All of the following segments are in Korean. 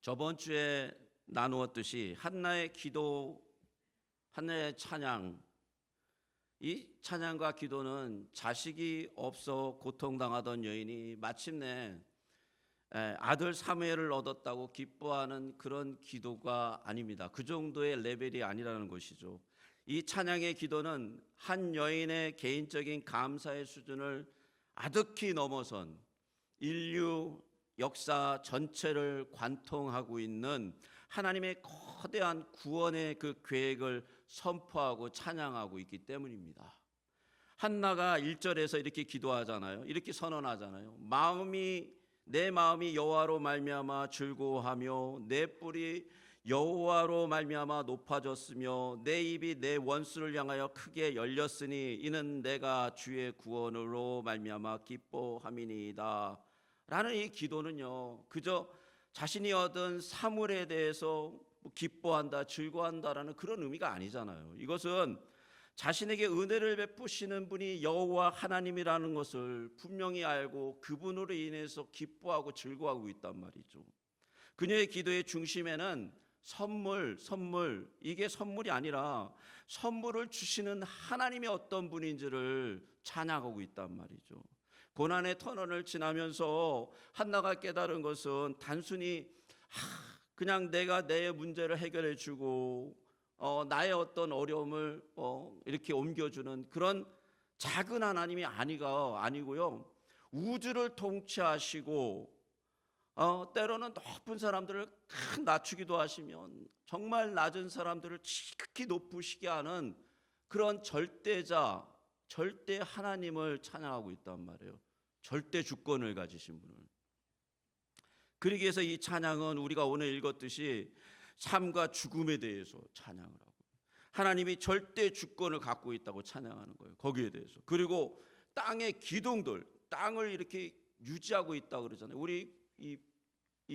저번 주에 나누었듯이 한나의 기도, 한나의 찬양, 이 찬양과 기도는 자식이 없어 고통당하던 여인이 마침내 아들 사무엘을 얻었다고 기뻐하는 그런 기도가 아닙니다. 그 정도의 레벨이 아니라는 것이죠. 이 찬양의 기도는 한 여인의 개인적인 감사의 수준을 아득히 넘어선 인류 역사 전체를 관통하고 있는 하나님의 거대한 구원의 그 계획을 선포하고 찬양하고 있기 때문입니다. 한나가 1절에서 이렇게 기도하잖아요. 이렇게 선언하잖아요. 내 마음이 여호와로 말미암아 즐거워하며 내 뿔이 여호와로 말미암아 높아졌으며 내 입이 내 원수를 향하여 크게 열렸으니 이는 내가 주의 구원으로 말미암아 기뻐함이니이다. 라는 이 기도는요, 그저 자신이 얻은 사물에 대해서 기뻐한다, 즐거워한다라는 그런 의미가 아니잖아요. 이것은 자신에게 은혜를 베푸시는 분이 여호와 하나님이라는 것을 분명히 알고 그분으로 인해서 기뻐하고 즐거워하고 있단 말이죠. 그녀의 기도의 중심에는 선물, 이게 선물이 아니라 선물을 주시는 하나님이 어떤 분인지를 찬양하고 있단 말이죠. 고난의 터널을 지나면서 한나가 깨달은 것은 단순히 그냥 내가 내 문제를 해결해 주고 나의 어떤 어려움을 이렇게 옮겨주는 그런 작은 하나님이 아니고요, 우주를 통치하시고 때로는 높은 사람들을 낮추기도 하시면 정말 낮은 사람들을 지극히 높으시게 하는 그런 절대 하나님을 찬양하고 있단 말이에요. 절대 주권을 가지신 분을. 그러기 위해서 이 찬양은 우리가 오늘 읽었듯이 삶과 죽음에 대해서 찬양을 하고, 하나님이 절대 주권을 갖고 있다고 찬양하는 거예요. 거기에 대해서. 그리고 땅의 기둥들, 땅을 이렇게 유지하고 있다고 그러잖아요. 우리 이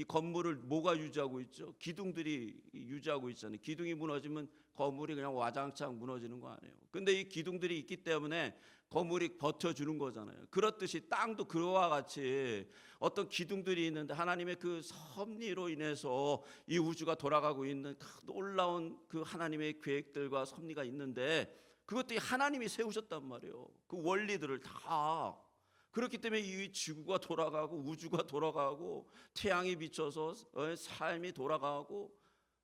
건물을 뭐가 유지하고 있죠? 기둥들이 유지하고 있잖아요. 기둥이 무너지면 건물이 그냥 와장창 무너지는 거 아니에요. 근데 이 기둥들이 있기 때문에 건물이 버텨주는 거잖아요. 그렇듯이 땅도 그와 같이 어떤 기둥들이 있는데 하나님의 그 섭리로 인해서 이 우주가 돌아가고 있는 놀라운 그 하나님의 계획들과 섭리가 있는데 그것도 하나님이 세우셨단 말이에요. 그 원리들을 다. 그렇기 때문에 이 지구가 돌아가고 우주가 돌아가고 태양이 비춰서 삶이 돌아가고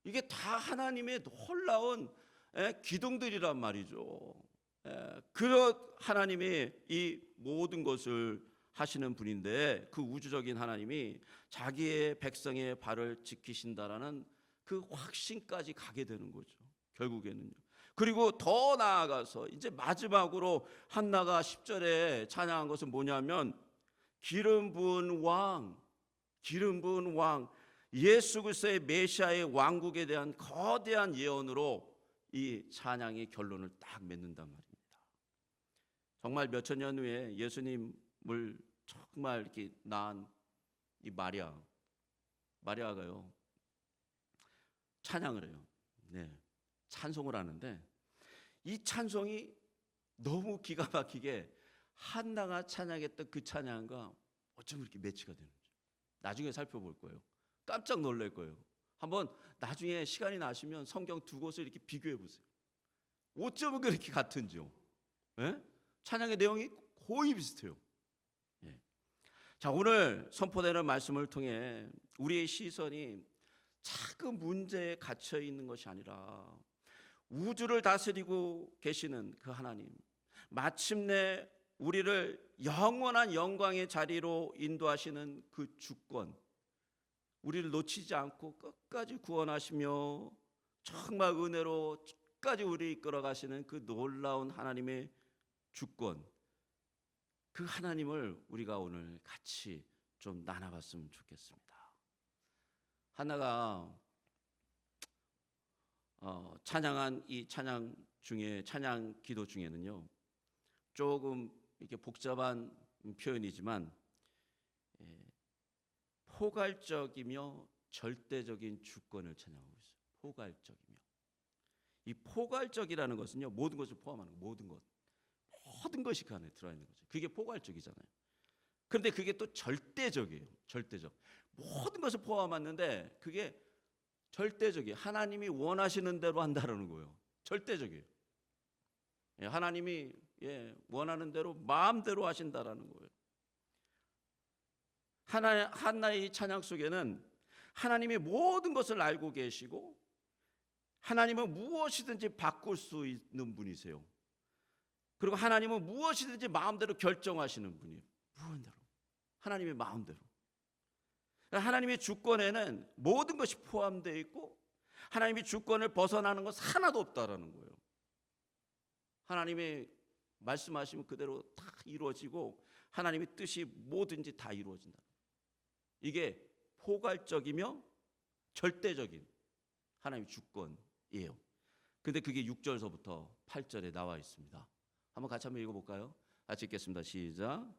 이게 다 하나님의 놀라운 기둥들이란 말이죠. 그런 하나님이 이 모든 것을 하시는 분인데 그 우주적인 하나님이 자기의 백성의 발을 지키신다라는 그 확신까지 가게 되는 거죠. 결국에는요. 그리고 더 나아가서 이제 마지막으로 한나가 10절에 찬양한 것은 뭐냐면 기름 부은 왕 예수 그리스도의 메시아의 왕국에 대한 거대한 예언으로 이 찬양의 결론을 딱 맺는단 말입니다. 정말 몇천 년 후에 예수님을 정말 이렇게 낳은 이 마리아가요 찬양을 해요. 네. 찬송을 하는데 이 찬송이 너무 기가 막히게 한나가 찬양했던 그 찬양과 어쩜 그렇게 매치가 되는지 나중에 살펴볼 거예요. 깜짝 놀랄 거예요. 한번 나중에 시간이 나시면 성경 두 곳을 이렇게 비교해 보세요. 어쩌면 그렇게 같은지요. 예? 찬양의 내용이 거의 비슷해요. 예. 자, 오늘 선포되는 말씀을 통해 우리의 시선이 작은 문제에 갇혀 있는 것이 아니라 우주를 다스리고 계시는 그 하나님, 마침내 우리를 영원한 영광의 자리로 인도하시는 그 주권, 우리를 놓치지 않고 끝까지 구원하시며 정말 은혜로 끝까지 우리를 이끌어가시는 그 놀라운 하나님의 주권, 그 하나님을 우리가 오늘 같이 좀 나눠봤으면 좋겠습니다. 하나가 찬양한 이 찬양 기도 중에는요, 조금 이렇게 복잡한 표현이지만 포괄적이며 절대적인 주권을 찬양하고 있어요. 포괄적이며, 이 포괄적이라는 것은요, 모든 것을 포함하는 모든 것이 그 안에 들어있는 거죠. 그게 포괄적이잖아요. 그런데 그게 또 절대적이에요. 절대적. 모든 것을 포함하는데 그게 절대적이에요. 하나님이 원하시는 대로 한다는 거예요. 절대적이에요. 하나님이 원하는 대로 마음대로 하신다라는 거예요. 한나의 찬양 속에는 하나님이 모든 것을 알고 계시고 하나님은 무엇이든지 바꿀 수 있는 분이세요. 그리고 하나님은 무엇이든지 마음대로 결정하시는 분이에요. 무언대로. 하나님의 마음대로. 하나님의 주권에는 모든 것이 포함되어 있고 하나님의 주권을 벗어나는 것 하나도 없다라는 거예요. 하나님이 말씀하시면 그대로 다 이루어지고 하나님의 뜻이 뭐든지 다 이루어진다. 이게 포괄적이며 절대적인 하나님의 주권이에요. 근데 그게 6절서부터 8절에 나와 있습니다. 한번 같이 한번 읽어볼까요? 같이 읽겠습니다. 시작.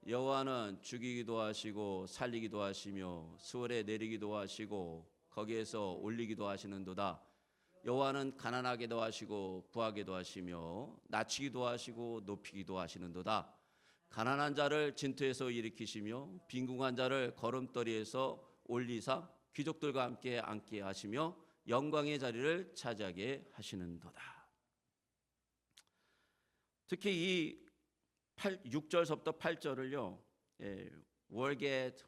여호와는 죽이기도 하시고 살리기도 하시며 수월에 내리기도 하시고 거기에서 올리기도 하시는도다. 여호와는 가난하게도 하시고 부하게도 하시며 낮추기도 하시고 높이기도 하시는도다. 가난한 자를 진토에서 일으키시며 빈궁한 자를 걸음더리에서 올리사 귀족들과 함께 앉게 하시며 영광의 자리를 차지하게 하시는도다. 특히 이 6절서부터 8절을요,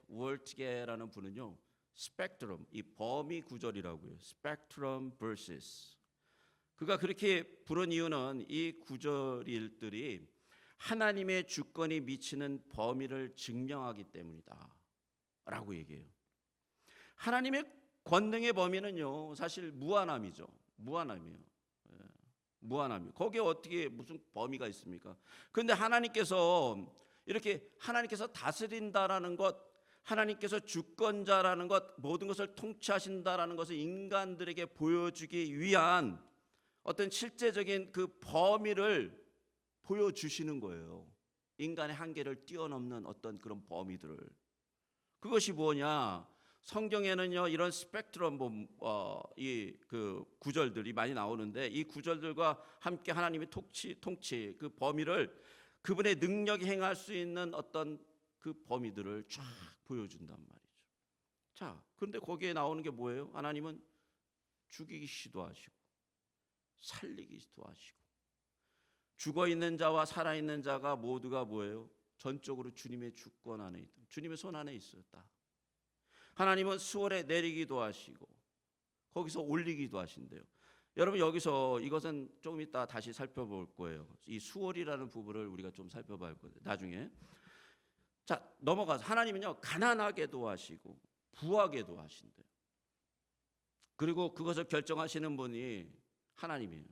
월get라는 분은요, 스펙트럼, 이 범위 구절이라고 해요. 스펙트럼 verses. 그가 그렇게 부른 이유는 이 구절들이 하나님의 주권이 미치는 범위를 증명하기 때문이다 라고 얘기해요. 하나님의 권능의 범위는요, 사실 무한함이죠. 무한함이에요. 무한함이에요. 거기에 어떻게 무슨 범위가 있습니까? 그런데 하나님께서 다스린다라는 것, 하나님께서 주권자라는 것, 모든 것을 통치하신다라는 것을 인간들에게 보여주기 위한 어떤 실제적인 그 범위를 보여주시는 거예요. 인간의 한계를 뛰어넘는 어떤 그런 범위들을. 그것이 뭐냐? 성경에는요, 이런 스펙트럼 이 그 구절들이 많이 나오는데 이 구절들과 함께 하나님의 통치 그 범위를, 그분의 능력이 행할 수 있는 어떤 그 범위들을 쫙 보여준단 말이죠. 자, 그런데 거기에 나오는 게 뭐예요? 하나님은 죽이기도 하시고 살리기도 하시고 죽어 있는 자와 살아 있는 자가 모두가 뭐예요? 전적으로 주님의 주권 안에 있다. 주님의 손 안에 있었다. 하나님은 수월에 내리기도 하시고 거기서 올리기도 하신대요. 여러분, 여기서 이것은 조금 이따 다시 살펴볼 거예요. 이 수월이라는 부분을 우리가 좀 살펴볼 거예요. 나중에. 자, 넘어가서 하나님은요, 가난하게도 하시고 부하게도 하신대요. 그리고 그것을 결정하시는 분이 하나님이에요.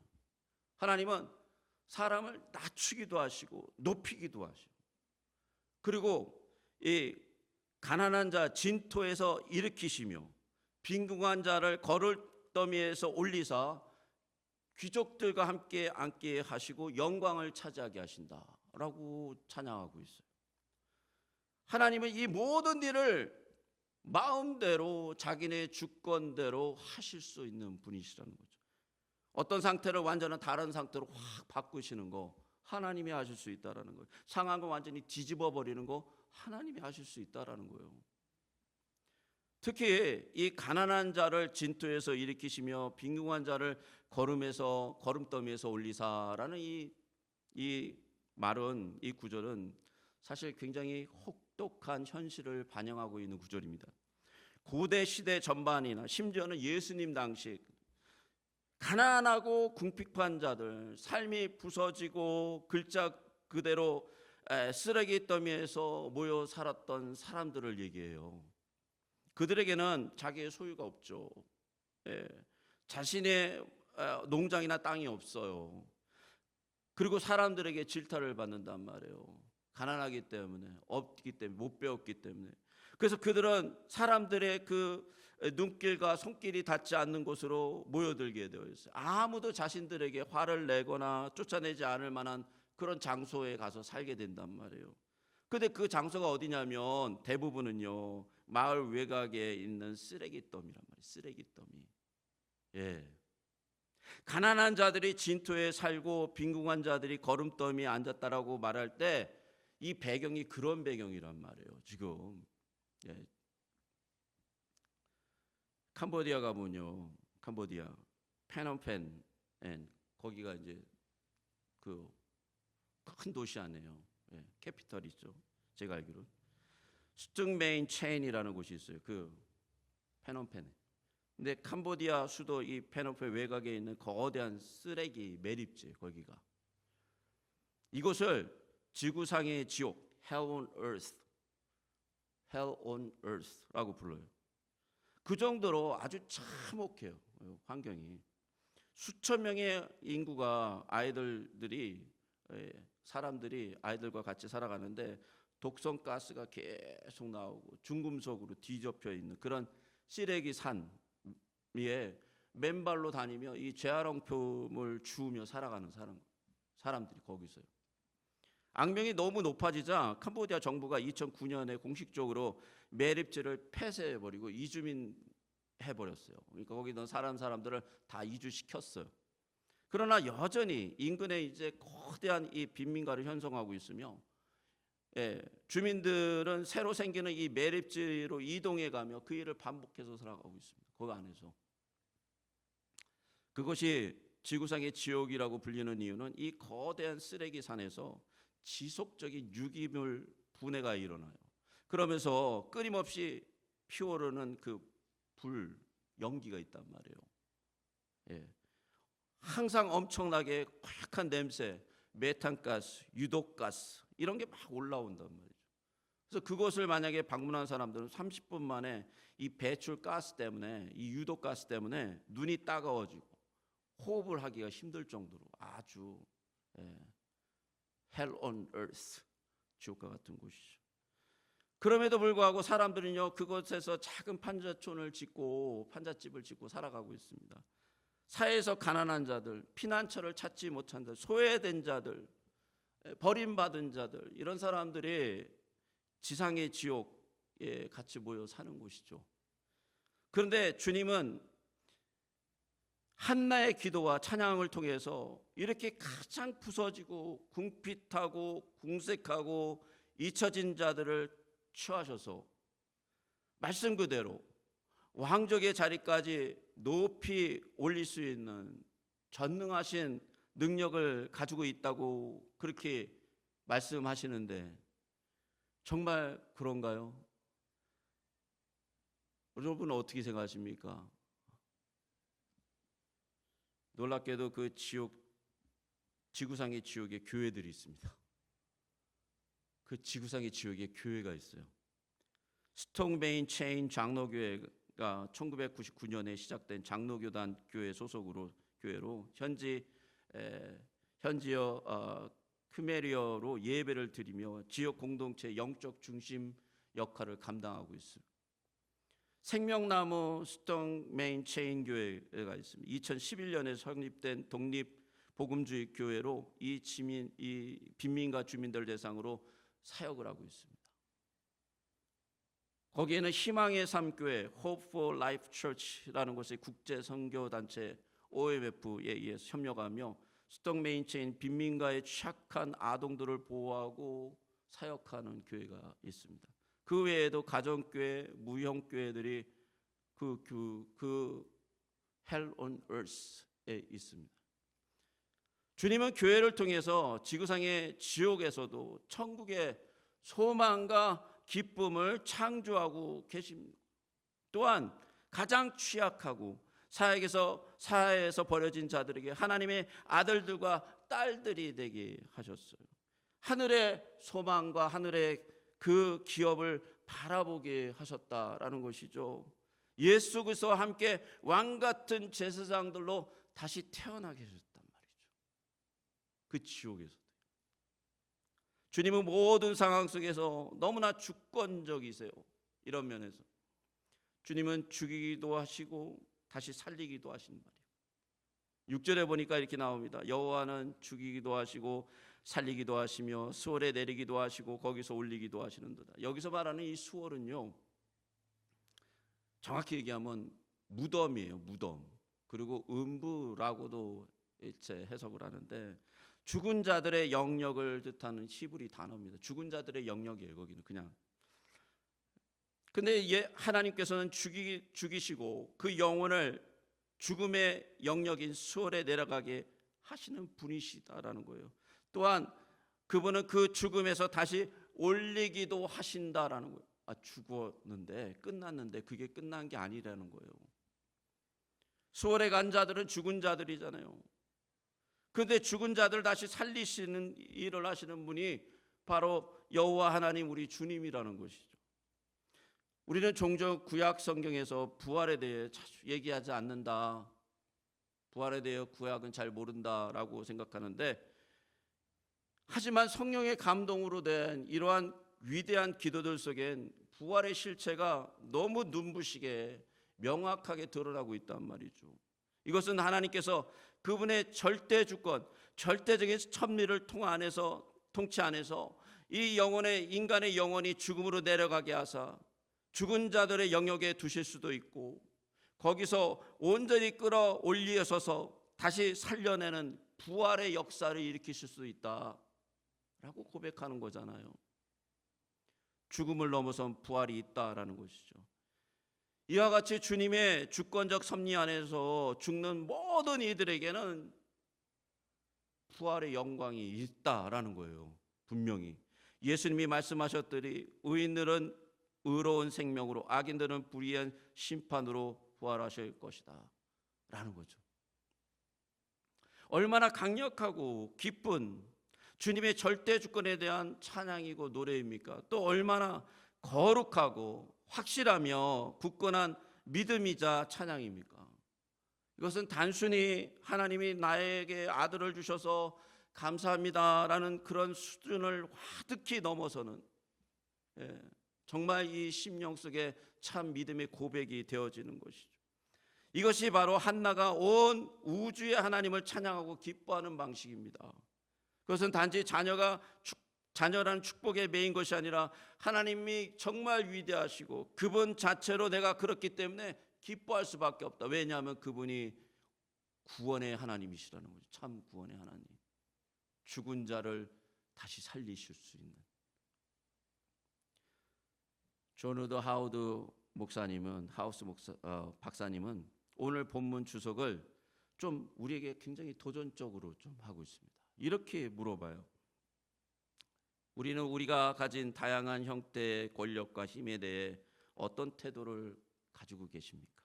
하나님은 사람을 낮추기도 하시고 높이기도 하시고, 그리고 이 가난한 자 진토에서 일으키시며 빈궁한 자를 거울더미에서 올리사 귀족들과 함께 앉게 하시고 영광을 차지하게 하신다라고 찬양하고 있어요. 하나님은 이 모든 일을 마음대로 자기네 주권대로 하실 수 있는 분이시라는 거죠. 어떤 상태를 완전한 다른 상태로 확 바꾸시는 거 하나님이 하실 수 있다라는 거예요. 상황을 완전히 뒤집어 버리는 거 하나님이 하실 수 있다라는 거예요. 특히 이 가난한 자를 진토에서 일으키시며 빈궁한 자를 걸음더미에서 올리사라는 이 말은, 이 구절은 사실 굉장히 혹독한 현실을 반영하고 있는 구절입니다. 고대 시대 전반이나 심지어는 예수님 당시 가난하고 궁핍한 자들, 삶이 부서지고 글자 그대로 쓰레기 더미에서 모여 살았던 사람들을 얘기해요. 그들에게는 자기의 소유가 없죠. 자신의 농장이나 땅이 없어요. 그리고 사람들에게 질타를 받는단 말이에요. 가난하기 때문에, 없기 때문에, 못 배웠기 때문에. 그래서 그들은 사람들의 그 눈길과 손길이 닿지 않는 곳으로 모여들게 되어 있어요. 아무도 자신들에게 화를 내거나 쫓아내지 않을 만한 그런 장소에 가서 살게 된단 말이에요. 근데 그 장소가 어디냐면 대부분은요, 마을 외곽에 있는 쓰레기더미란 말이에요. 쓰레기더미. 가난한 자들이 진토에 살고 빈궁한 자들이 거름더미에 앉았다라고 말할 때 이 배경이 그런 배경이란 말이에요. 지금 캄보디아 가면요, 캄보디아 페놈펜, 거기가 이제 그 큰 도시 안에요. 예, 캐피털이죠. 제가 알기로 스퉁메인 체인이라는 곳이 있어요. 그 페놈펜에. 근데 캄보디아 수도 이 페놈펜 외곽에 있는 거대한 쓰레기 매립지 거기가. 이곳을 지구상의 지옥, Hell on Earth, Hell on Earth라고 불러요. 그 정도로 아주 참혹해요. 환경이. 수천 명의 인구가 사람들이 아이들과 같이 살아가는데 독성 가스가 계속 나오고 중금속으로 뒤덮여 있는 그런 쓰레기 산 위에 맨발로 다니며 이 재활용품을 주우며 살아가는 사람들이 거기서요. 악명이 너무 높아지자 캄보디아 정부가 2009년에 공식적으로 매립지를 폐쇄해버리고 이주민 해버렸어요. 그러니까 거기 있는 사람들을 다 이주시켰어요. 그러나 여전히 인근에 이제 거대한 이 빈민가를 형성하고 있으며, 주민들은 새로 생기는 이 매립지로 이동해가며 그 일을 반복해서 살아가고 있습니다. 그 안에서. 그것이 지구상의 지옥이라고 불리는 이유는 이 거대한 쓰레기 산에서 지속적인 유기물 분해가 일어나요. 그러면서 끊임없이 피어오르는 그 연기가 있단 말이에요. 항상 엄청나게 고약한 냄새, 메탄가스, 유독가스 이런 게 막 올라온단 말이죠. 그래서 그것을 만약에 방문한 사람들은 30분 만에 이 배출 가스 때문에, 이 유독가스 때문에 눈이 따가워지고 호흡을 하기가 힘들 정도로 아주 Hell on Earth, 지옥과 같은 곳이죠. 그럼에도 불구하고 사람들은요, 그곳에서 작은 판자촌을 짓고 판잣집을 짓고 살아가고 있습니다. 사회에서 가난한 자들, 피난처를 찾지 못한 자들, 소외된 자들, 버림받은 자들, 이런 사람들이 지상의 지옥에 같이 모여 사는 곳이죠. 그런데 주님은 한나의 기도와 찬양을 통해서 이렇게 가장 부서지고 궁핍하고 궁색하고 잊혀진 자들을 취하셔서 말씀 그대로 왕족의 자리까지 높이 올릴 수 있는 전능하신 능력을 가지고 있다고 그렇게 말씀하시는데 정말 그런가요? 여러분은 어떻게 생각하십니까? 놀랍게도 그 지구상의 지옥에 교회들이 있습니다. 그 지구상의 지옥에 교회가 있어요. 스퉁메인 체인 장로교회가 1999년에 시작된 장로교단 교회 소속으로 교회로 현지어 크메리어로 예배를 드리며 지역 공동체 영적 중심 역할을 감당하고 있습니다. 생명나무 스퉁메인 체인 교회가 있습니다. 2011년에 설립된 독립 복음주의 교회로 이 빈민가 주민들 대상으로 사역을 하고 있습니다. 거기에는 희망의 삶교회 Hope for Life Church라는 곳의 국제 선교 단체 OMF에 의해서 협력하며 스퉁메인 체인 빈민가의 취약한 아동들을 보호하고 사역하는 교회가 있습니다. 그 외에도 가정교회, 무형교회들이 그 Hell on Earth에 있습니다. 주님은 교회를 통해서 지구상의 지옥에서도 천국의 소망과 기쁨을 창조하고 계십니다. 또한 가장 취약하고 사회에서 버려진 자들에게 하나님의 아들들과 딸들이 되게 하셨어요. 하늘의 소망과 하늘의 그 기업을 바라보게 하셨다라는 것이죠. 예수 그리스도와 함께 왕 같은 제사장들로 다시 태어나게 하셨단 말이죠. 그 지옥에서도. 주님은 모든 상황 속에서 너무나 주권적이세요. 이런 면에서 주님은 죽이기도 하시고 다시 살리기도 하신 말이에요. 6절에 보니까 이렇게 나옵니다. 여호와는 죽이기도 하시고 살리기도 하시며 수월에 내리기도 하시고 거기서 올리기도 하시는도다. 여기서 말하는 이 수월은요, 정확히 얘기하면 무덤이에요. 무덤. 그리고 음부라고도 일체 해석을 하는데 죽은 자들의 영역을 뜻하는 히브리 단어입니다. 죽은 자들의 영역이에요. 거기는 그냥 근데 하나님께서는 죽이시고 그 영혼을 죽음의 영역인 수월에 내려가게 하시는 분이시다라는 거예요. 또한 그분은 그 죽음에서 다시 올리기도 하신다라는 거예요. 죽었는데 끝났는데 그게 끝난 게 아니라는 거예요. 수월에 간 자들은 죽은 자들이잖아요. 그런데 죽은 자들 다시 살리시는 일을 하시는 분이 바로 여호와 하나님 우리 주님이라는 것이죠. 우리는 종종 구약 성경에서 부활에 대해 자주 얘기하지 않는다. 부활에 대해 구약은 잘 모른다라고 생각하는데, 하지만 성령의 감동으로 된 이러한 위대한 기도들 속엔 부활의 실체가 너무 눈부시게 명확하게 드러나고 있단 말이죠. 이것은 하나님께서 그분의 절대 주권, 절대적인 섭리를 통치 안에서 이 인간의 영혼이 죽음으로 내려가게 하사 죽은 자들의 영역에 두실 수도 있고, 거기서 온전히 끌어올리셔서 다시 살려내는 부활의 역사를 일으키실 수 있다라고 고백하는 거잖아요. 죽음을 넘어선 부활이 있다라는 것이죠. 이와 같이 주님의 주권적 섭리 안에서 죽는 모든 이들에게는 부활의 영광이 있다라는 거예요. 분명히 예수님이 말씀하셨더니 의인들은 의로운 생명으로, 악인들은 불의한 심판으로 부활하실 것이다 라는 거죠. 얼마나 강력하고 기쁜 주님의 절대 주권에 대한 찬양이고 노래입니까? 또 얼마나 거룩하고 확실하며 굳건한 믿음이자 찬양입니까? 이것은 단순히 하나님이 나에게 아들을 주셔서 감사합니다라는 그런 수준을 화득히 넘어서는, 정말 이 심령 속에 참 믿음의 고백이 되어지는 것이죠. 이것이 바로 한나가 온 우주의 하나님을 찬양하고 기뻐하는 방식입니다. 그것은 단지 자녀라는 축복에 매인 것이 아니라 하나님이 정말 위대하시고 그분 자체로 내가 그렇기 때문에 기뻐할 수밖에 없다. 왜냐하면 그분이 구원의 하나님이시라는 거죠. 참 구원의 하나님, 죽은 자를 다시 살리실 수 있는. 존 우드 하우스 박사님은 오늘 본문 주석을 좀 우리에게 굉장히 도전적으로 좀 하고 있습니다. 이렇게 물어봐요. 우리는 우리가 가진 다양한 형태의 권력과 힘에 대해 어떤 태도를 가지고 계십니까?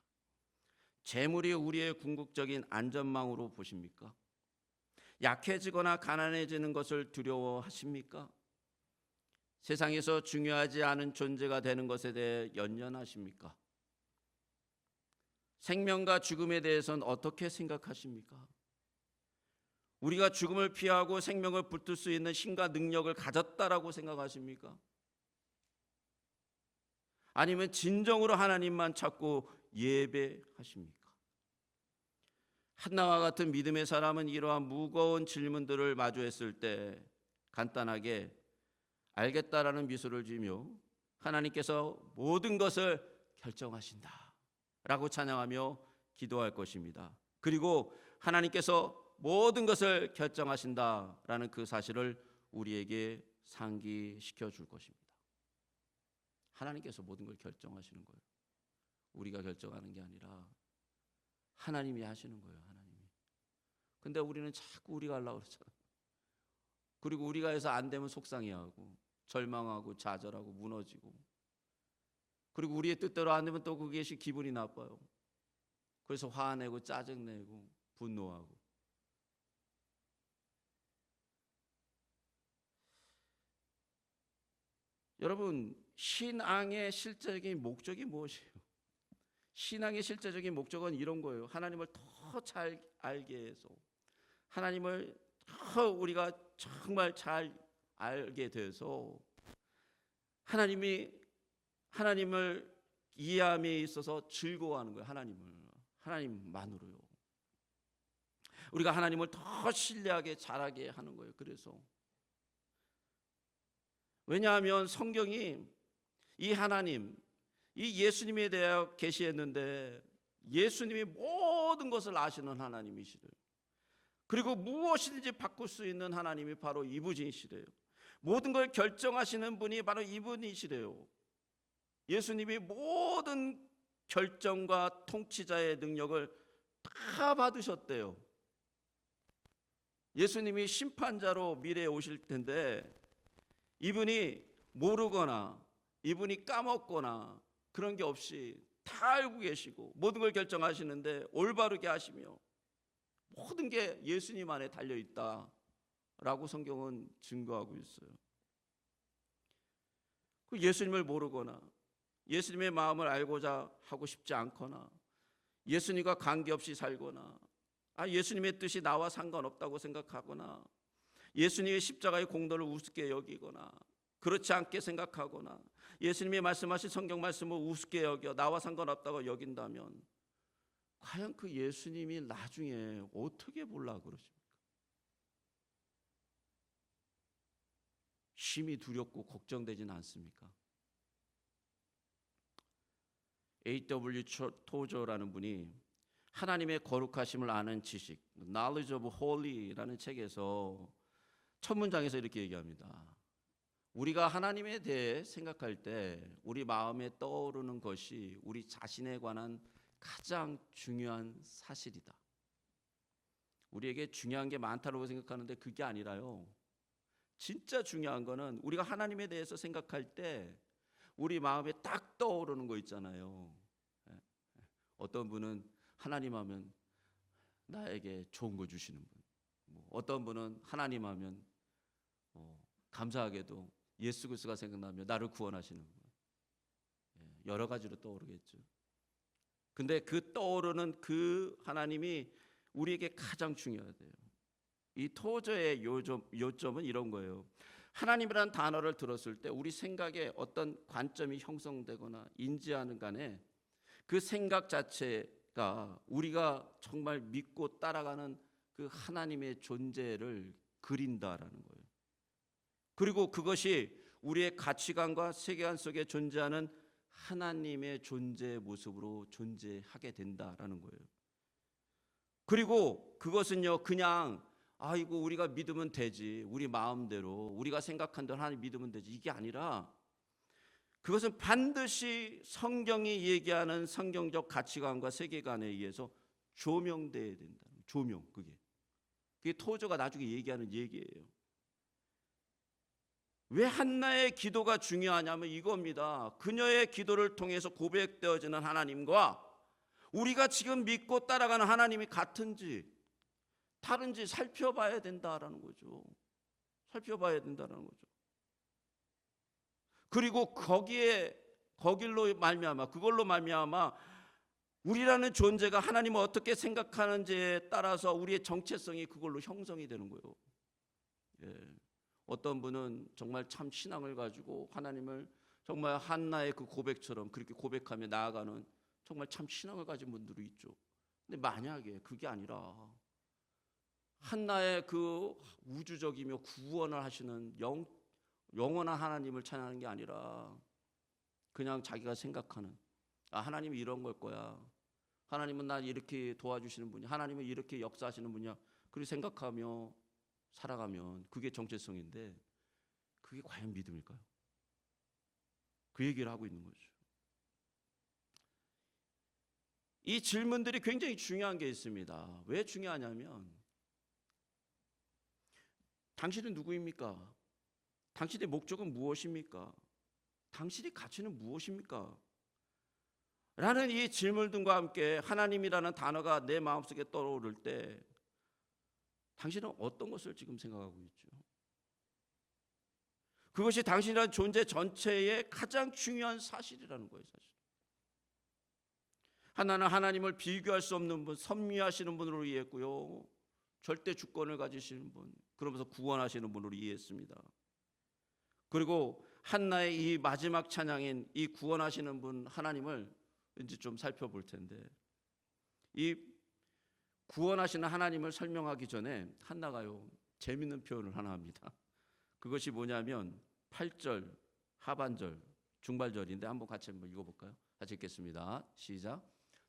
재물이 우리의 궁극적인 안전망으로 보십니까? 약해지거나 가난해지는 것을 두려워하십니까? 세상에서 중요하지 않은 존재가 되는 것에 대해 연연하십니까? 생명과 죽음에 대해서는 어떻게 생각하십니까? 우리가 죽음을 피하고 생명을 붙들 수 있는 힘과 능력을 가졌다라고 생각하십니까? 아니면 진정으로 하나님만 찾고 예배하십니까? 한나와 같은 믿음의 사람은 이러한 무거운 질문들을 마주했을 때 간단하게 알겠다라는 미소를 지으며 하나님께서 모든 것을 결정하신다 라고 찬양하며 기도할 것입니다. 그리고 하나님께서 모든 것을 결정하신다라는 그 사실을 우리에게 상기시켜 줄 것입니다. 하나님께서 모든 걸 결정하시는 거예요. 우리가 결정하는 게 아니라 하나님이 하시는 거예요. 하나님이. 근데 우리는 자꾸 우리가 하려고 그러잖아요. 그리고 우리가 해서 안 되면 속상해하고 절망하고 좌절하고 무너지고, 그리고 우리의 뜻대로 안 되면 또 그것이 기분이 나빠요. 그래서 화내고 짜증내고 분노하고. 여러분, 신앙의 실제적인 목적이 무엇이에요? 신앙의 실제적인 목적은 이런 거예요. 하나님을 더 잘 알게 해서, 하나님을 더 우리가 정말 잘 알게 돼서 하나님을 이해함에 있어서 즐거워하는 거예요. 하나님만으로요. 우리가 하나님을 더 신뢰하게 잘하게 하는 거예요. 그래서 왜냐하면 성경이 이 하나님, 이 예수님에 대하여 계시했는데 예수님이 모든 것을 아시는 하나님이시래요. 그리고 무엇이든지 바꿀 수 있는 하나님이 바로 이분이시래요. 모든 걸 결정하시는 분이 바로 이분이시래요. 예수님이 모든 결정과 통치자의 능력을 다 받으셨대요. 예수님이 심판자로 미래에 오실 텐데 이분이 모르거나 이분이 까먹거나 그런 게 없이 다 알고 계시고 모든 걸 결정하시는데 올바르게 하시며 모든 게 예수님 안에 달려있다라고 성경은 증거하고 있어요. 그 예수님을 모르거나 예수님의 마음을 알고자 하고 싶지 않거나 예수님과 관계없이 살거나 예수님의 뜻이 나와 상관없다고 생각하거나 예수님의 십자가의 공로를 우습게 여기거나 그렇지 않게 생각하거나 예수님이 말씀하신 성경 말씀을 우습게 여겨 나와 상관없다고 여긴다면 과연 그 예수님이 나중에 어떻게 보려고 그러십니까? 심히 두렵고 걱정되진 않습니까? A.W. 토저라는 분이 하나님의 거룩하심을 아는 지식, Knowledge of Holy라는 책에서 첫 문장에서 이렇게 얘기합니다. 우리가 하나님에 대해 생각할 때 우리 마음에 떠오르는 것이 우리 자신에 관한 가장 중요한 사실이다. 우리에게 중요한 게 많다고 생각하는데 그게 아니라요. 진짜 중요한 거는 우리가 하나님에 대해서 생각할 때 우리 마음에 딱 떠오르는 거 있잖아요. 어떤 분은 하나님 하면 나에게 좋은 거 주시는 분, 어떤 분은 하나님 하면 감사하게도 예수 그리스도가 생각나며 나를 구원하시는 분, 여러 가지로 떠오르겠죠. 근데 그 떠오르는 그 하나님이 우리에게 가장 중요하대요. 이 토저의 요점은 이런 거예요. 하나님이라는 단어를 들었을 때 우리 생각에 어떤 관점이 형성되거나 인지하는 간에 그 생각 자체가 우리가 정말 믿고 따라가는 그 하나님의 존재를 그린다라는 거예요. 그리고 그것이 우리의 가치관과 세계관 속에 존재하는 하나님의 존재의 모습으로 존재하게 된다라는 거예요. 그리고 그것은요 그냥 아이고 우리가 믿으면 되지, 우리 마음대로 우리가 생각한 대로 하나님 믿으면 되지, 이게 아니라 그것은 반드시 성경이 얘기하는 성경적 가치관과 세계관에 의해서 조명돼야 된다. 조명, 그게 토저가 나중에 얘기하는 얘기예요. 왜 한나의 기도가 중요하냐면 이겁니다. 그녀의 기도를 통해서 고백되어지는 하나님과 우리가 지금 믿고 따라가는 하나님이 같은지 다른지 살펴봐야 된다라는 거죠. 살펴봐야 된다라는 거죠. 그리고 거길로 말미암아, 그걸로 말미암아 우리라는 존재가 하나님을 어떻게 생각하는지에 따라서 우리의 정체성이 그걸로 형성이 되는 거예요. 어떤 분은 정말 참 신앙을 가지고 하나님을 정말 한나의 그 고백처럼 그렇게 고백하며 나아가는 정말 참 신앙을 가진 분들이 있죠. 근데 만약에 그게 아니라 한나의 그 우주적이며 구원을 하시는 영원한 하나님을 찬양하는 게 아니라 그냥 자기가 생각하는 하나님이 이런 걸 거야, 하나님은 날 이렇게 도와주시는 분이야, 하나님은 이렇게 역사하시는 분이야, 그렇게 생각하며 살아가면 그게 정체성인데 그게 과연 믿음일까요? 그 얘기를 하고 있는 거죠. 이 질문들이 굉장히 중요한 게 있습니다. 왜 중요하냐면 당신은 누구입니까? 당신의 목적은 무엇입니까? 당신의 가치는 무엇입니까? 라는 이 질문들과 함께 하나님이라는 단어가 내 마음속에 떠오를 때 당신은 어떤 것을 지금 생각하고 있죠? 그것이 당신이라는 존재 전체의 가장 중요한 사실이라는 거예요. 사실. 하나는 하나님을 비교할 수 없는 분, 섭리하시는 분으로 이해했고요, 절대 주권을 가지시는 분, 그러면서 구원하시는 분으로 이해했습니다. 그리고 한나의 이 마지막 찬양인 이 구원하시는 분 하나님을 이제 좀 살펴볼 텐데, 이 구원하시는 하나님을 설명하기 전에 한나가요 재밌는 표현을 하나 합니다. 그것이 뭐냐면 8절 하반절 중발절인데 한번 같이 한번 읽어볼까요? 같이 읽겠습니다. 시작.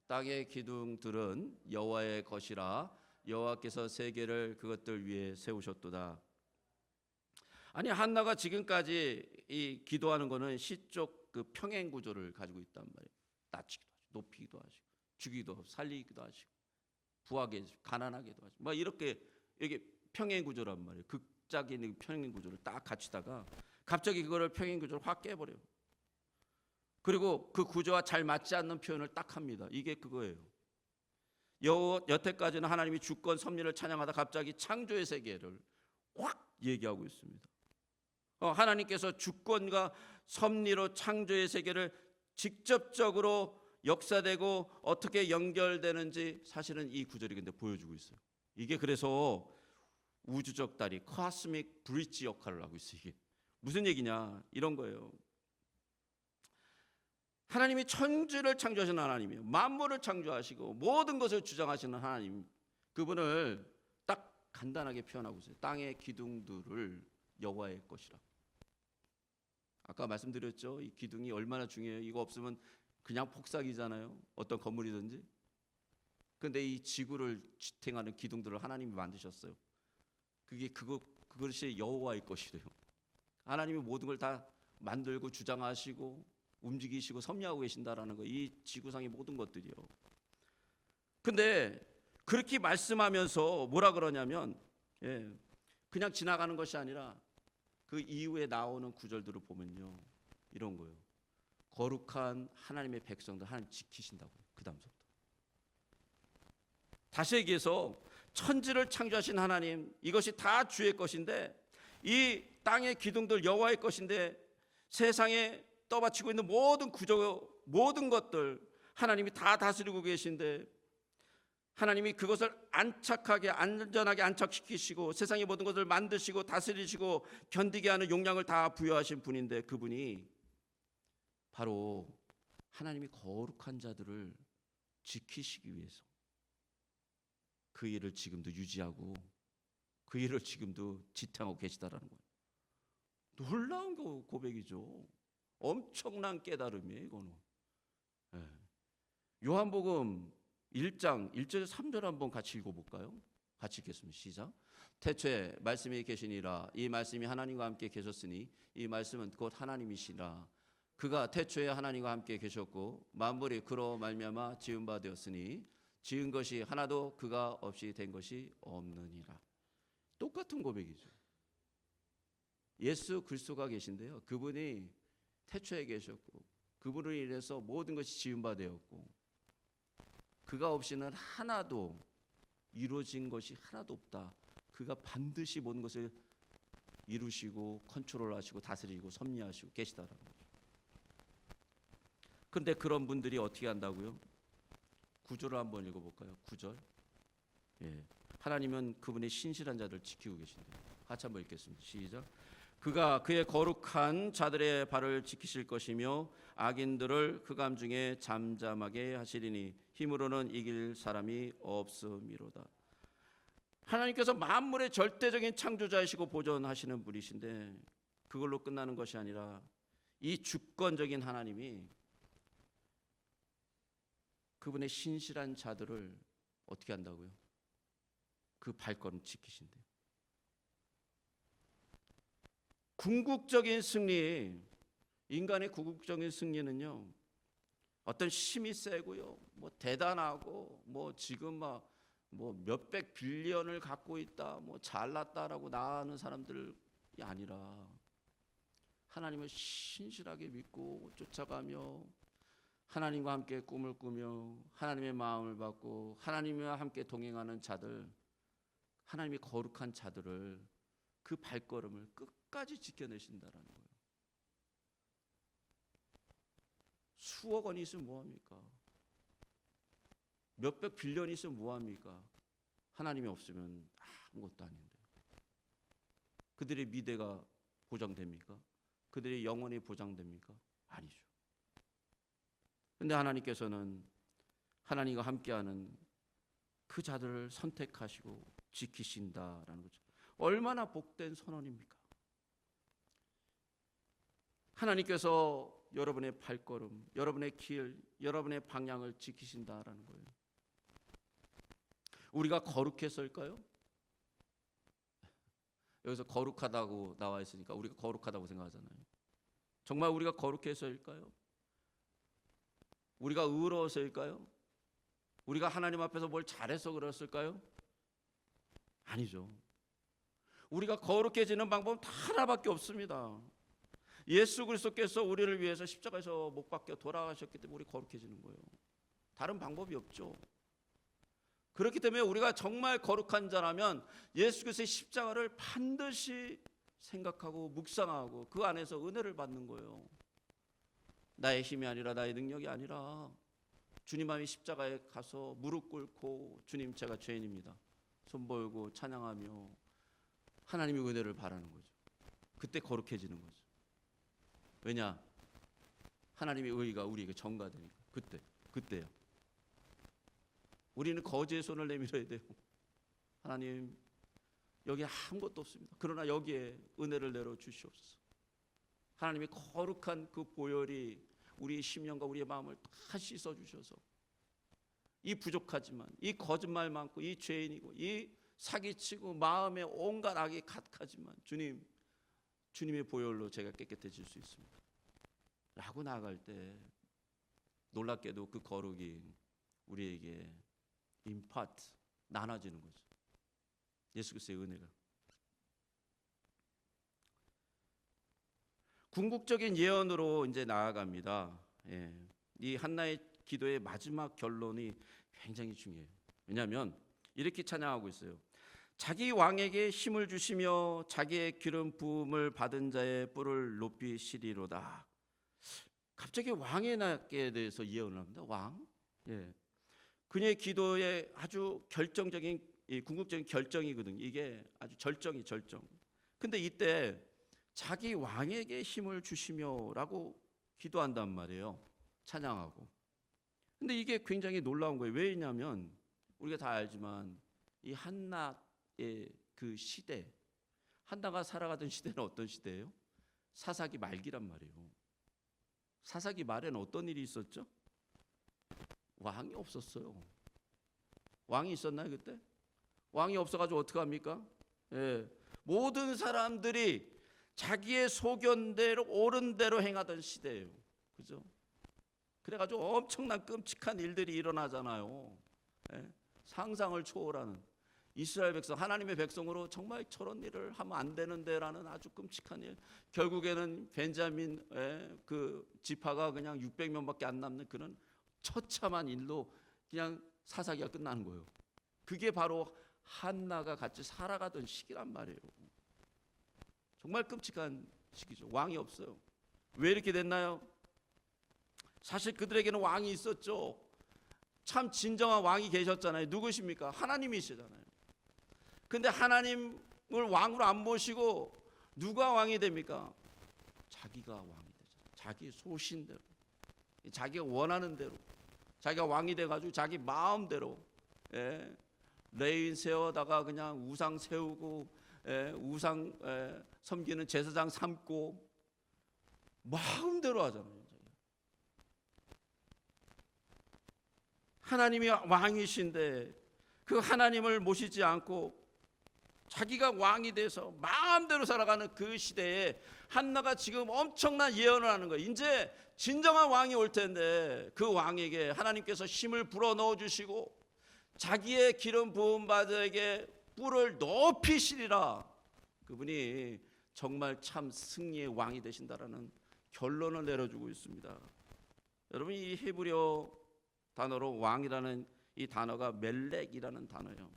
땅의 기둥들은 여호와의 것이라 여호와께서 세계를 그것들 위에 세우셨도다. 아니 한나가 지금까지 이 기도하는 거는 시쪽 그 평행 구조를 가지고 있단 말이에요. 낮추기도 하시고 높이기도 하시고 죽이기도 하고 살리기도 하시고 부하게 해주시고 가난하게도 하시고 막 이렇게 이게 평행 구조란 말이에요. 극적인 평행 구조를 딱 갖추다가 갑자기 그거를 평행 구조를 확 깨버려요. 그리고 그 구조와 잘 맞지 않는 표현을 딱 합니다. 이게 그거예요. 여태까지는 하나님이 주권 섭리를 찬양하다 갑자기 창조의 세계를 확 얘기하고 있습니다. 하나님께서 주권과 섭리로 창조의 세계를 직접적으로 역사되고 어떻게 연결되는지 사실은 이 구절이 근데 보여주고 있어요. 이게 그래서 우주적 다리, 코스믹 브릿지 역할을 하고 있어요. 이게 무슨 얘기냐? 이런 거예요. 하나님이 천지를 창조하시는 하나님이에요. 만물을 창조하시고 모든 것을 주장하시는 하나님, 그분을 딱 간단하게 표현하고 있어요. 땅의 기둥들을 여호와의 것이라. 아까 말씀드렸죠. 이 기둥이 얼마나 중요해요. 이거 없으면 그냥 폭삭이잖아요. 어떤 건물이든지. 그런데 이 지구를 지탱하는 기둥들을 하나님이 만드셨어요. 그것이 여호와의 것이래요. 하나님이 모든 걸 다 만들고 주장하시고 움직이시고 섭리하고 계신다라는 거, 이 지구상의 모든 것들이요. 근데 그렇게 말씀하면서 뭐라 그러냐면, 그냥 지나가는 것이 아니라 그 이후에 나오는 구절들을 보면요, 이런 거예요. 거룩한 하나님의 백성들 하나님 지키신다고요. 그 다음서부터 다시 얘기해서 천지를 창조하신 하나님, 이것이 다 주의 것인데, 이 땅의 기둥들 여호와의 것인데, 세상에 떠받치고 있는 모든 구조, 모든 것들 하나님이 다 다스리고 계신데, 하나님이 그것을 안착하게 안전하게 안착시키시고 세상의 모든 것을 만드시고 다스리시고 견디게 하는 용량을 다 부여하신 분인데, 그분이 바로 하나님이 거룩한 자들을 지키시기 위해서 그 일을 지금도 유지하고 그 일을 지금도 지탱하고 계시다라는 거예요. 놀라운 고백이죠. 엄청난 깨달음이에요, 이거는. 요한복음 1장 1절 3절 한번 같이 읽어볼까요? 같이 읽겠습니다. 시작. 태초에 말씀이 계시니라. 이 말씀이 하나님과 함께 계셨으니 이 말씀은 곧 하나님이시라. 그가 태초에 하나님과 함께 계셨고 만물이 그로 말미암아 지은 바 되었으니 지은 것이 하나도 그가 없이 된 것이 없느니라. 똑같은 고백이죠. 예수 그리스도가 계신데요, 그분이 태초에 계셨고 그분으로 인해서 모든 것이 지은 바 되었고 그가 없이는 하나도 이루어진 것이 하나도 없다. 그가 반드시 모든 것을 이루시고 컨트롤하시고 다스리고 섭리하시고 계시다라는 거죠. 그런데 그런 분들이 어떻게 한다고요? 9절을 한번 읽어볼까요? 9절. 하나님은 그분의 신실한 자들 지키고 계신대요. 같이 한번 읽겠습니다. 시작. 그가 그의 거룩한 자들의 발을 지키실 것이며 악인들을 흑암 중에 잠잠하게 하시리니 힘으로는 이길 사람이 없음이로다. 하나님께서 만물의 절대적인 창조자이시고 보존하시는 분이신데 그걸로 끝나는 것이 아니라 이 주권적인 하나님이 그분의 신실한 자들을 어떻게 한다고요? 그 발걸음 지키신대요. 궁극적인 승리, 인간의 궁극적인 승리는요, 어떤 힘이 세고요, 뭐 대단하고, 뭐 지금 막 뭐 몇백 빌리언을 갖고 있다, 뭐 잘났다라고 나아가는 사람들이 아니라 하나님을 신실하게 믿고 쫓아가며 하나님과 함께 꿈을 꾸며 하나님의 마음을 받고 하나님과 함께 동행하는 자들, 하나님이 거룩한 자들을 그 발걸음을 끝까지 지켜내신다라는 거예요. 수억 원이 있으면 뭐합니까? 몇백 빌리언이 있으면 뭐합니까? 하나님이 없으면 아무것도 아닌데. 그들의 미래가 보장됩니까? 그들의 영혼이 보장됩니까? 아니죠. 그런데 하나님께서는 하나님과 함께하는 그 자들을 선택하시고 지키신다라는 거죠. 얼마나 복된 선언입니까? 하나님께서 여러분의 발걸음, 여러분의 길, 여러분의 방향을 지키신다라는 거예요. 우리가 거룩했을까요? 여기서 거룩하다고 나와 있으니까 우리가 거룩하다고 생각하잖아요. 정말 우리가 거룩해서일까요? 우리가 의로워서일까요? 우리가 하나님 앞에서 뭘 잘해서 그랬을까요? 아니죠. 우리가 거룩해지는 방법은 다 하나밖에 없습니다. 예수 그리스도께서 우리를 위해서 십자가에서 못 박혀 돌아가셨기 때문에 우리 거룩해지는 거예요. 다른 방법이 없죠. 그렇기 때문에 우리가 정말 거룩한 자라면 예수 그리스도의 십자가를 반드시 생각하고 묵상하고 그 안에서 은혜를 받는 거예요. 나의 힘이 아니라 나의 능력이 아니라 주님 앞에 십자가에 가서 무릎 꿇고 주님 제가 죄인입니다. 손 벌고 찬양하며 하나님의 은혜를 바라는 거죠. 그때 거룩해지는 거죠. 왜냐? 하나님의 의가 우리에게 전가되니까. 그때요. 우리는 거지의 손을 내밀어야 돼요. 하나님, 여기 아무것도 없습니다. 그러나 여기에 은혜를 내려 주시옵소서. 하나님의 거룩한 그 보혈이 우리의 심령과 우리의 마음을 다 씻어 주셔서 이 부족하지만, 이 거짓말 많고, 이 죄인이고, 이 사기치고 마음에 온갖 악이 가득하지만 주님의 보혈로 제가 깨끗해질 수 있습니다 라고 나아갈 때 놀랍게도 그 거룩이 우리에게 임파트, 나눠지는 거죠. 예수 그리스도의 은혜가. 궁극적인 예언으로 이제 나아갑니다. 이 한나의 기도의 마지막 결론이 굉장히 중요해요. 왜냐하면 이렇게 찬양하고 있어요. 자기 왕에게 힘을 주시며 자기의 기름 부음을 받은 자의 뿔을 높이시리로다. 갑자기 왕의 날에 대해서 예언을 합니다. 왕. 그녀의 기도의 아주 결정적인 궁극적인 결정이거든요. 이게 아주 절정. 근데 이때 자기 왕에게 힘을 주시며라고 기도한단 말이에요. 찬양하고. 근데 이게 굉장히 놀라운 거예요. 왜냐하면 우리가 다 알지만 이 한나의 그 시대, 한나가 살아가던 시대는 어떤 시대예요? 사사기 말기란 말이에요. 사사기 말에는 어떤 일이 있었죠? 왕이 없었어요. 왕이 있었나요 그때? 왕이 없어가지고 어떡합니까? 모든 사람들이 자기의 소견대로 옳은 대로 행하던 시대예요. 그죠? 그래가지고 엄청난 끔찍한 일들이 일어나잖아요. 상상을 초월하는 이스라엘 백성, 하나님의 백성으로 정말 저런 일을 하면 안 되는데라는 아주 끔찍한 일. 결국에는 벤자민 그 지파가 그냥 600명밖에 안 남는 그런 처참한 일로 그냥 사사기가 끝나는 거예요. 그게 바로 한나가 같이 살아가던 시기란 말이에요. 정말 끔찍한 시기죠. 왕이 없어요. 왜 이렇게 됐나요? 사실 그들에게는 왕이 있었죠. 참 진정한 왕이 계셨잖아요. 누구십니까? 하나님이시잖아요. 근데 하나님을 왕으로 안 모시고 누가 왕이 됩니까? 자기가 왕이 되죠. 자기 소신대로, 자기가 원하는 대로, 자기가 왕이 돼가지고 자기 마음대로 레인 세워다가 그냥 우상 세우고 우상 섬기는 제사장 삼고 마음대로 하잖아요. 하나님이 왕이신데 그 하나님을 모시지 않고 자기가 왕이 돼서 마음대로 살아가는 그 시대에 한나가 지금 엄청난 예언을 하는 거예요. 이제 진정한 왕이 올 텐데 그 왕에게 하나님께서 힘을 불어넣어 주시고 자기의 기름 부은 바들에게 뿔을 높이시리라. 그분이 정말 참 승리의 왕이 되신다라는 결론을 내려주고 있습니다. 여러분, 이 히브리어 단어로 왕이라는 이 단어가 멜렉이라는 단어예요.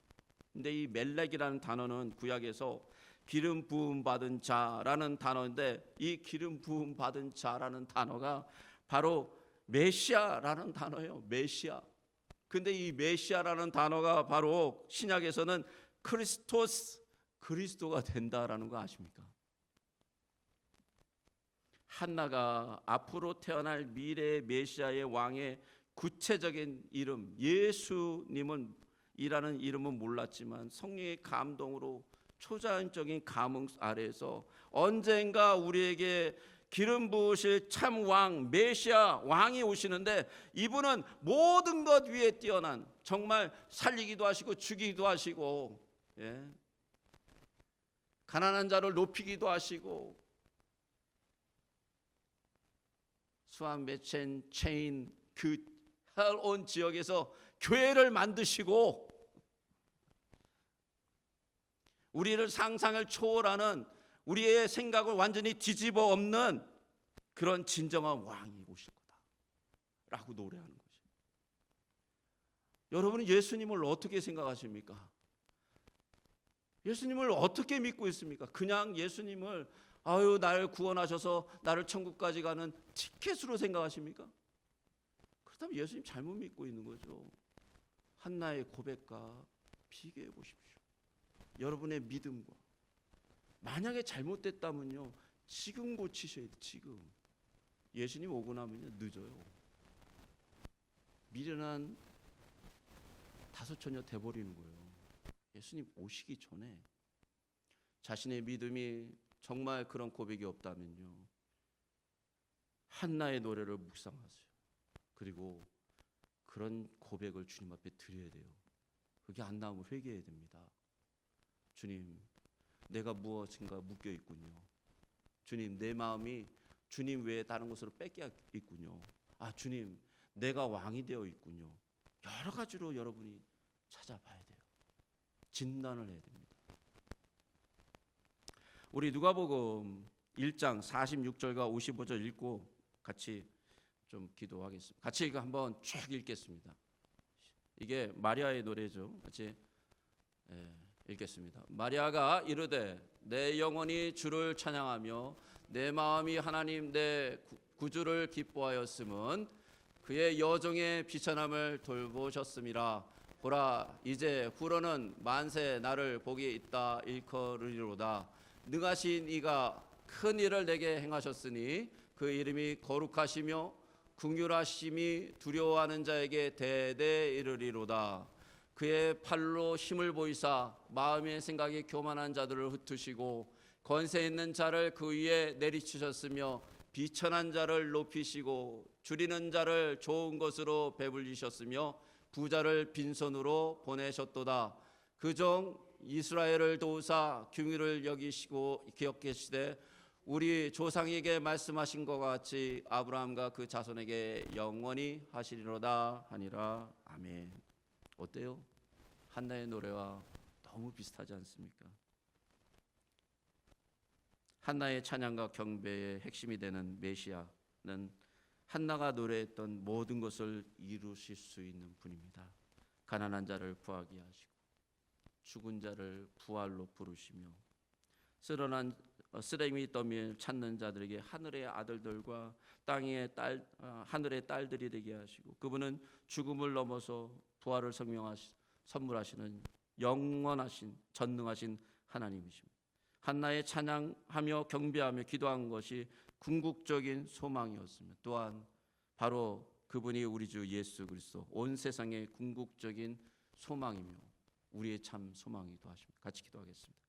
근데 이 멜렉이라는 단어는 구약에서 기름 부음 받은 자라는 단어인데 이 기름 부음 받은 자라는 단어가 바로 메시아라는 단어예요. 메시아. 근데 이 메시아라는 단어가 바로 신약에서는 크리스토스, 그리스도가 된다라는 거 아십니까? 한나가 앞으로 태어날 미래의 메시아의 왕의 구체적인 이름, 예수님은 이라는 이름은 몰랐지만 성령의 감동으로 초자연적인 감흥 아래에서 언젠가 우리에게 기름 부으실 참 왕, 메시아 왕이 오시는데 이분은 모든 것 위에 뛰어난, 정말 살리기도 하시고 죽이기도 하시고 가난한 자를 높이기도 하시고 수완 메첸 체인 그 온 지역에서 교회를 만드시고 우리를 상상을 초월하는 우리의 생각을 완전히 뒤집어 엎는 그런 진정한 왕이 오실 거다라고 노래하는 거죠. 여러분은 예수님을 어떻게 생각하십니까? 예수님을 어떻게 믿고 있습니까? 그냥 예수님을 나를 구원하셔서 나를 천국까지 가는 티켓으로 생각하십니까? 그렇다면 예수님 잘못 믿고 있는 거죠. 한나의 고백과 비교해 보십시오. 여러분의 믿음과. 만약에 잘못됐다면요, 지금 고치셔야 돼요. 지금. 예수님 오고 나면요, 늦어요. 미련한 다소처녀 돼버리는 거예요. 예수님 오시기 전에 자신의 믿음이 정말 그런 고백이 없다면요, 한나의 노래를 묵상하세요. 그리고 그런 고백을 주님 앞에 드려야 돼요. 그게 안 나오면 회개해야 됩니다. 주님, 내가 무엇인가 묶여 있군요. 주님, 내 마음이 주님 외에 다른 곳으로 뺏겨 있군요. 주님, 내가 왕이 되어 있군요. 여러 가지로 여러분이 찾아봐야 돼요. 진단을 해야 됩니다. 우리 누가복음 1장 46절과 55절 읽고 같이 좀 기도하겠습니다. 같이 이거 한번 쭉 읽겠습니다. 이게 마리아의 노래죠. 같이 읽겠습니다. 마리아가 이르되 내 영혼이 주를 찬양하며 내 마음이 하나님 내 구주를 기뻐하였음은 그의 여종의 비천함을 돌보셨음이라. 보라, 이제 후로는 만세 나를 복이 있다 일컬으리로다. 능하신 이가 큰 일을 내게 행하셨으니 그 이름이 거룩하시며 긍휼하심이 두려워하는 자에게 대대 이르리로다. 그의 팔로 힘을 보이사 마음의 생각이 교만한 자들을 흩으시고 권세 있는 자를 그 위에 내리치셨으며 비천한 자를 높이시고 줄이는 자를 좋은 것으로 배불리셨으며 부자를 빈손으로 보내셨도다. 그 종 이스라엘을 도우사 긍휼을 여기시고 기억하시되 우리 조상에게 말씀하신 것 같이 아브라함과 그 자손에게 영원히 하시리로다 하니라. 아멘. 어때요? 한나의 노래와 너무 비슷하지 않습니까? 한나의 찬양과 경배의 핵심이 되는 메시아는 한나가 노래했던 모든 것을 이루실 수 있는 분입니다. 가난한 자를 구하게 하시고 죽은 자를 부활로 부르시며 쓰레미 더미를 찾는 자들에게 하늘의 아들들과 땅의 하늘의 딸들이 되게 하시고 그분은 죽음을 넘어서 부활을 선물하시는 영원하신 전능하신 하나님이십니다. 한나의 찬양하며 경배하며 기도한 것이 궁극적인 소망이었으며 또한 바로 그분이 우리 주 예수 그리스도 온 세상의 궁극적인 소망이며 우리의 참 소망이기도 하십니다. 같이 기도하겠습니다.